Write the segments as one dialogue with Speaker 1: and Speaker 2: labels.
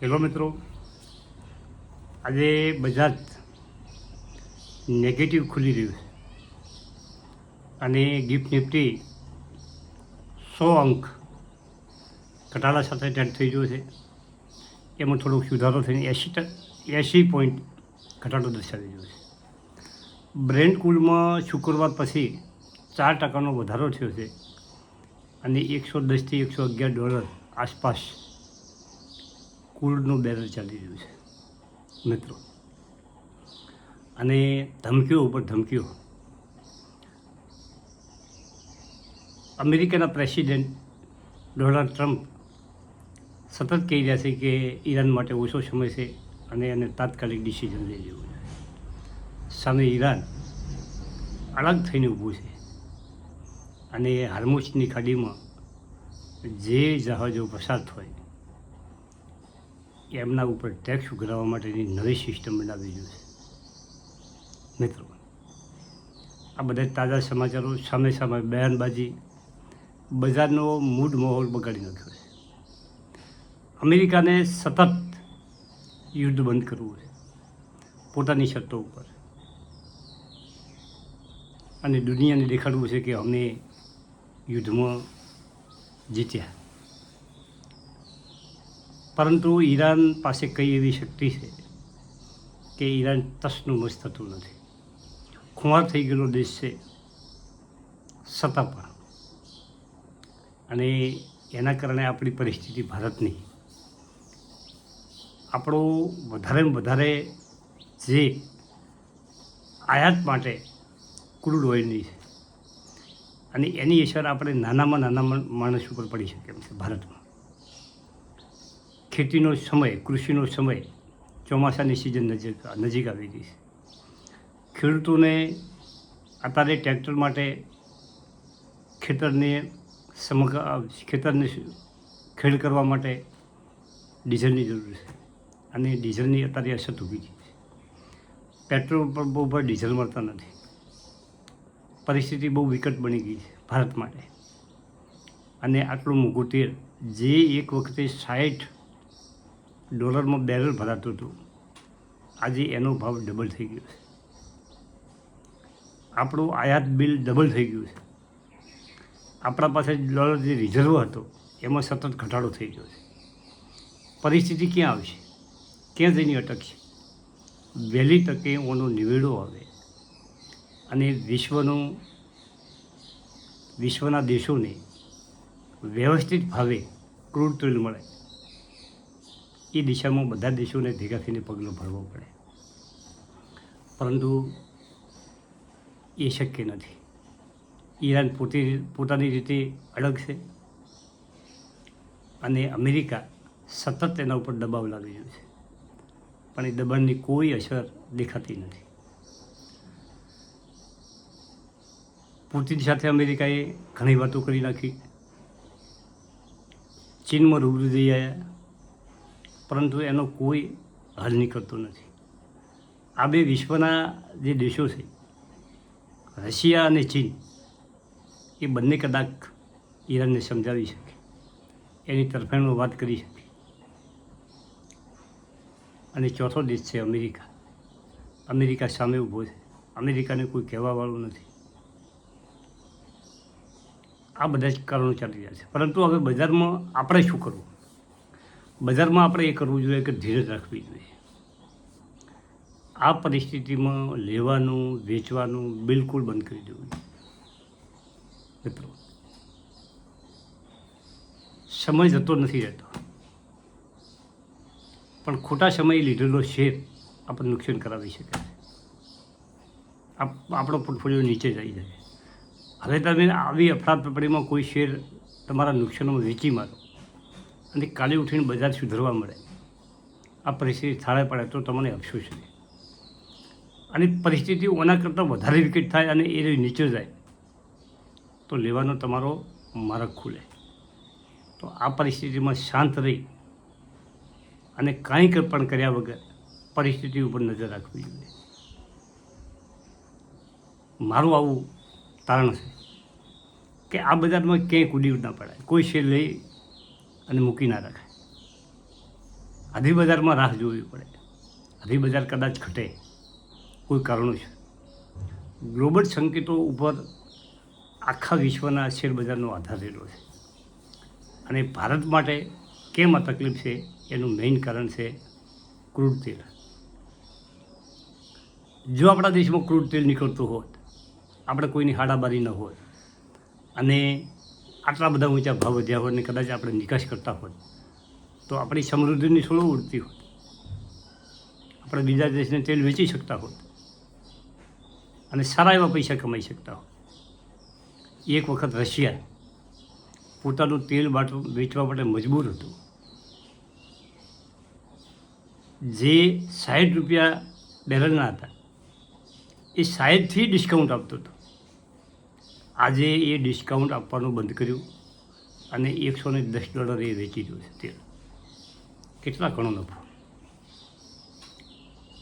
Speaker 1: Hello મિત્રો, આજે બજાર નેગેટિવ ખુલી રહ્યું છે અને ગિફ્ટ નિફ્ટી 100 અંક ઘટાડા સાથે ટ્રેડ થઈ ગયો છે. એમાં થોડોક સુધારો થઈને 80 પોઈન્ટ ઘટાડો દર્શાવી રહ્યો છે. બ્રેન્ટ ક્રૂડમાં શુક્રવાર પછી 4% વધારો થયો છે અને $110 થી $111 આસપાસ ક્રૂડનું બેરલ ચાલી રહ્યું છે મિત્રો. અને ધમકીઓ ઉપર ધમકીઓ. અમેરિકાના પ્રેસિડેન્ટ ડોનાલ્ડ ટ્રમ્પ સતત કહી રહ્યા છે કે ઈરાન માટે ઓછો સમય છે અને એને તાત્કાલિક ડિસિઝન લઈ લેવું છે. સામે ઈરાન અલગ થઈને ઊભું છે અને હાર્મુઝની ખાડીમાં જે જહાજો પસાર થાય એમના ઉપર ટેક્સ ઉઘરાવવા માટેની નવી સિસ્ટમ બનાવી જોઈએ મિત્રો. આ બધા તાજા સમાચારો સામે સામે બયાનબાજી બજારનો મૂડ માહોલ બગાડી નાખ્યો છે. અમેરિકાને સતત યુદ્ધ બંધ કરવું છે પોતાની શરતો ઉપર અને દુનિયાને દેખાડવું છે કે અમે યુદ્ધમાં જીત્યા. પરંતુ ઈરાન પાસે કઈ એવી શક્તિ છે કે ઈરાન તસનું મસ થતું નથી. ખુમાર થઈ ગયેલો દેશ છે સત્તા પર, અને એના કારણે આપણી પરિસ્થિતિ ભારતની આપણો વધારેમાં વધારે જે આયાત માટે ક્રૂડ ઓઇલની છે અને એની અસર આપણે નાનામાં નાના માણસ ઉપર પડી શકે એમ છે. ભારતમાં ખેતીનો સમય, કૃષિનો સમય, ચોમાસાની સિઝન નજીક આવી ગઈ છે. ખેડૂતોને અત્યારે ટ્રેક્ટર માટે ખેતરને ખેડ કરવા માટે ડીઝલની જરૂર છે અને ડીઝલની અત્યારે અછત ઊભી છે. પેટ્રોલ પંપો ઉપર ડીઝલ મળતા નથી. પરિસ્થિતિ બહુ વિકટ બની ગઈ છે ભારત માટે. અને આટલું મોંઘું તેલ જે એક વખતે $60 બેરલ ભરાતું હતું, આજે એનો ભાવ ડબલ થઈ ગયો છે. આપણું આયાત બિલ ડબલ થઈ ગયું છે. આપણા પાસે ડોલર જે રિઝર્વ હતો એમાં સતત ઘટાડો થઈ ગયો છે. પરિસ્થિતિ ક્યાં આવશે, ક્યાં જઈને અટકશે? વહેલી તકે ઓનો નિવેડો આવે અને વિશ્વના દેશોને વ્યવસ્થિત ભાવે ક્રૂડ તેલ મળે એ દિશામાં બધા દેશોને ભેગા થઈને પગલું ભરવું પડે. પરંતુ એ શક્ય નથી. ઈરાન પોતાની રીતે અલગ છે અને અમેરિકા સતત એના ઉપર દબાવ લાવી રહ્યું છે, પણ એ દબાણની કોઈ અસર દેખાતી નથી. પુતિન સાથે અમેરિકાએ ઘણી વાતો કરી નાખી, ચીનમાં રૂબરૂ જઈ આવ્યા, પરંતુ એનો કોઈ હલ નીકળતો નથી. આ બે વિશ્વના જે દેશો છે રશિયા અને ચીન, એ બંને કદાચ ઈરાનને સમજાવી શકે, એની તરફેણમાં વાત કરી શકે. અને ચોથો દેશ છે અમેરિકા. અમેરિકા સામે ઊભો છે. અમેરિકાને કોઈ કહેવાવાળું નથી. આ બધા જ કારણો ચાલી રહ્યા છે. પરંતુ હવે બજારમાં આપણે શું કરવું? બજારમાં આપણે એ કરવું જોઈએ કે ધીરજ રાખવી જોઈએ. આ પરિસ્થિતિમાં લેવાનું વેચવાનું બિલકુલ બંધ કરી દેવું જોઈએ મિત્રો. સમય જતો નથી રહેતો, પણ ખોટા સમયે લીધેલો શેર આપણને નુકસાન કરાવી શકે છે. આપણો પોર્ટફોલિયો નીચે જઈ જાય. હવે તમે આવી અફરાતફરીમાં કોઈ શેર તમારા નુકસાનમાં વેચી મારો અને કાલે ઉઠીને બજાર સુધરવા મળે, આ પરિસ્થિતિ થાળે પડે તો તમને અફસોસ છે. અને પરિસ્થિતિ ઓના કરતાં વધારે વિકેટ થાય અને એ નીચે જાય તો લેવાનો તમારો માર્ગ ખુલે. તો આ પરિસ્થિતિમાં શાંત રહી અને કાંઈ પણ કર્યા વગર પરિસ્થિતિ ઉપર નજર રાખવી જોઈએ. મારું આવું તારણ છે કે આ બજારમાં ક્યાંય કૂદી ના પડાય. કોઈ શેર લઈ અને મૂકી ના રાખાય. આધી બજારમાં રાહ જોવી પડે. આધી બજાર કદાચ ઘટે કોઈ કારણો છે. ગ્લોબલ સંકેતો ઉપર આખા વિશ્વના શેર બજારનો આધાર રહેલો છે. અને ભારત માટે કેમ આ તકલીફ છે એનું મેઇન કારણ છે ક્રૂડ તેલ. જો આપણા દેશમાં ક્રૂડ તેલ નીકળતું હોત, આપણે કોઈની હાડાબારી ન હોય અને આટલા બધા ઊંચા ભાવ વધ્યા હોય ને કદાચ આપણે નિકાસ કરતા હોત તો આપણી સમૃદ્ધિની થોડું ઉડતી હોત. આપણે બીજા દેશને તેલ વેચી શકતા હોત અને સારા એવા પૈસા કમાઈ શકતા હોત. એક વખત રશિયા પોતાનું તેલ વેચવા માટે મજબૂર હતું. જે 60 રૂપિયા બેરલના હતા એ 60થી ડિસ્કાઉન્ટ આપતો હતો. આજે એ ડિસ્કાઉન્ટ આપવાનું બંધ કર્યું અને $110 એ વેચી રહ્યું છે તેલ. કેટલા ઘણો નફો.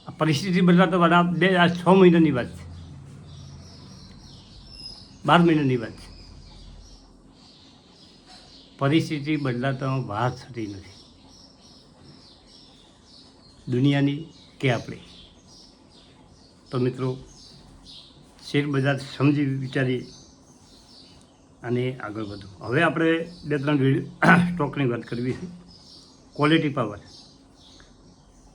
Speaker 1: આ પરિસ્થિતિ બદલાતો આ 6 મહિનાની વાત છે, 12 મહિનાની વાત છે. પરિસ્થિતિ બદલાતા વાર થતી નથી, દુનિયાની કે આપણી. તો મિત્રો, શેર બજાર સમજી વિચારી અને આગળ વધો. હવે આપણે 2-3 સ્ટોકની વાત કરવી છે. ક્વોલિટી પાવર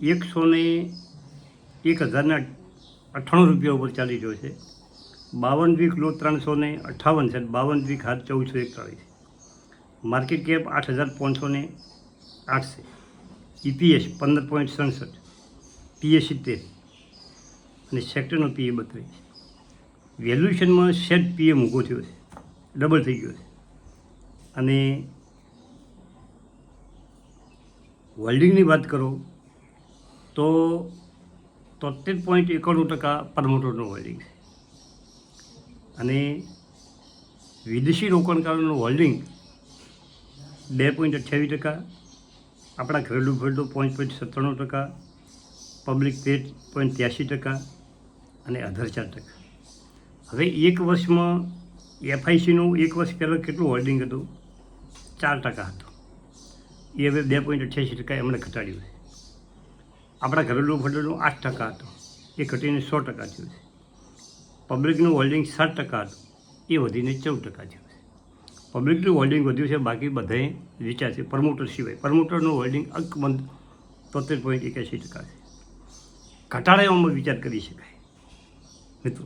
Speaker 1: 1,001,098 રૂપિયા ઉપર ચાલી રહ્યો છે. 52 વીક લો 358 છે. 52 વીક હાથ 1441. માર્કેટ કેપ 8,508 છે. EPS 15.67, PE 70 અને સેક્ટરનો PE 32. વેલ્યુએશનમાં સેટ PE મૂકો થયો છે, ડબલ થઈ ગયો છે. અને હોલ્ડિંગની વાત કરો તો 73.91% પ્રમોટરનું હોલ્ડિંગ છે. અને વિદેશી રોકાણકારોનું હોલ્ડિંગ 2.28%, આપણા ઘરેલું ફંડો 5.97%, પબ્લિક 13.83% અને અધર 4%. હવે એક વર્ષમાં FICનું એક વર્ષ પહેલાં કેટલું હોલ્ડિંગ હતું? 4% હતું. એ હવે 2.88% એમણે ઘટાડ્યું છે. આપણા ઘરેલું ફંડનું 8% હતું, એ ઘટીને 100% થયું છે. પબ્લિકનું હોલ્ડિંગ 7% હતું, એ વધીને 14% થયું છે. પબ્લિકનું હોલ્ડિંગ વધ્યું છે, બાકી બધાએ વેચ્યા છે પ્રમોટર સિવાય. પ્રમોટરનું હોલ્ડિંગ અકબંધ 73.81% છે. ઘટાડાઓમાં વિચાર કરી શકાય મિત્રો.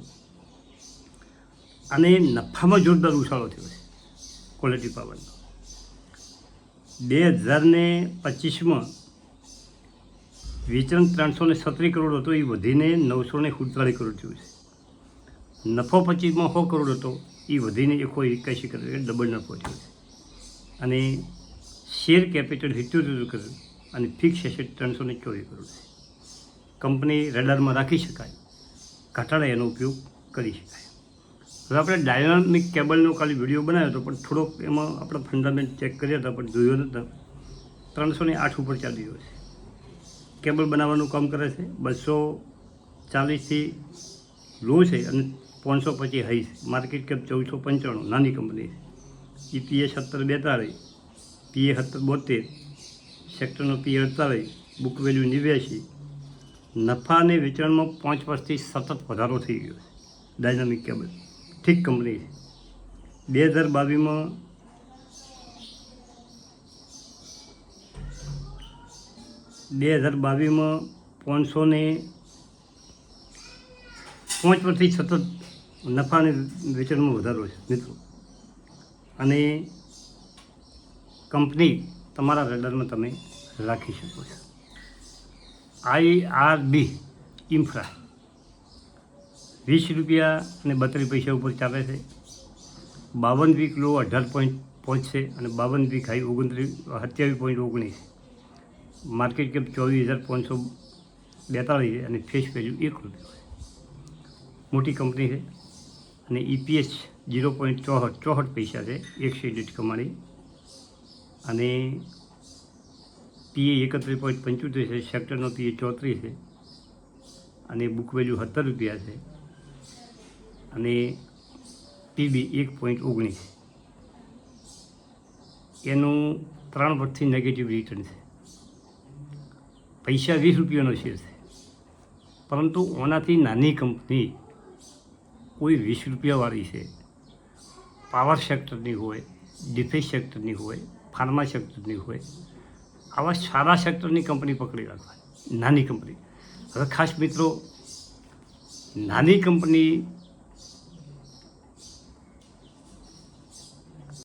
Speaker 1: અને નફામાં જોરદાર ઉછાળો થયો છે ક્વોલિટી પાવરનો. 2025માં વેચાણ 337 કરોડ હતો, એ વધીને 947 કરોડ થયું છે. નફો 25માં 100 કરોડ હતો, એ વધીને 181 કરોડ, ડબલ નફો થયો છે. અને શેર કેપિટલ 77 કરોડ અને ફિક્સ એસેટ 324 કરોડ છે. કંપની રડારમાં રાખી શકાય, ઘટાડા એનો ઉપયોગ કરી શકાય. હવે આપણે ડાયનામિક કેબલનો ખાલી વિડીયો બનાવ્યો હતો, પણ થોડોક એમાં આપણે ફંડામેન્ટ ચેક કર્યા હતા, પણ જોયો નહોતા. 308 ઉપર ચાલી રહ્યો છે. કેબલ બનાવવાનું કામ કરે છે. 240થી લો છે અને 525 હાઈ છે. માર્કેટ કેપ 1495, નાની કંપની છે. EPS 17.42, PE 17.72, સેક્ટરનો PE 48, book value 89. નફા અને વેચાણમાં 5 વર્ષથી સતત વધારો થઈ ગયો છે. ડાયનામિક કેબલ ઠીક કંપની છે. 2022માં 505 વર્ષથી સતત નફા અને વેચાણમાં વધારો છે મિત્રો. અને કંપની તમારા રડારમાં તમે રાખી શકો છો. IRB ઇન્ફ્રા 20 રૂપિયા અને 32 પૈસા ઉપર ચાલે છે. 52 વીક લો 18.5 છે અને 52 વીક હાઈ 27.19. માર્કેટ કેપ 24,542 છે અને ફેસ વેલ્યુ 1 રૂપિયો છે. મોટી કંપની છે. અને EPS 0.64 પૈસા છે, 100 યુનિટ કમાણી. અને PE 31.75 છે, સેક્ટરનો PE 34 છે અને બુક વેલ્યુ 17 રૂપિયા છે. અને PB 1.19. એનું 3 વર્ષથી નેગેટિવ રિટર્ન છે. પૈસા 20 રૂપિયાનો શેર છે, પરંતુ ઓનાથી નાની કંપની કોઈ 20 રૂપિયાવાળી છે, પાવર સેક્ટરની હોય, ડિફેન્સ સેક્ટરની હોય, ફાર્મા સેક્ટરની હોય, આવા સારા સેક્ટરની કંપની પકડી રાખવાની, નાની કંપની. હવે ખાસ મિત્રો, નાની કંપની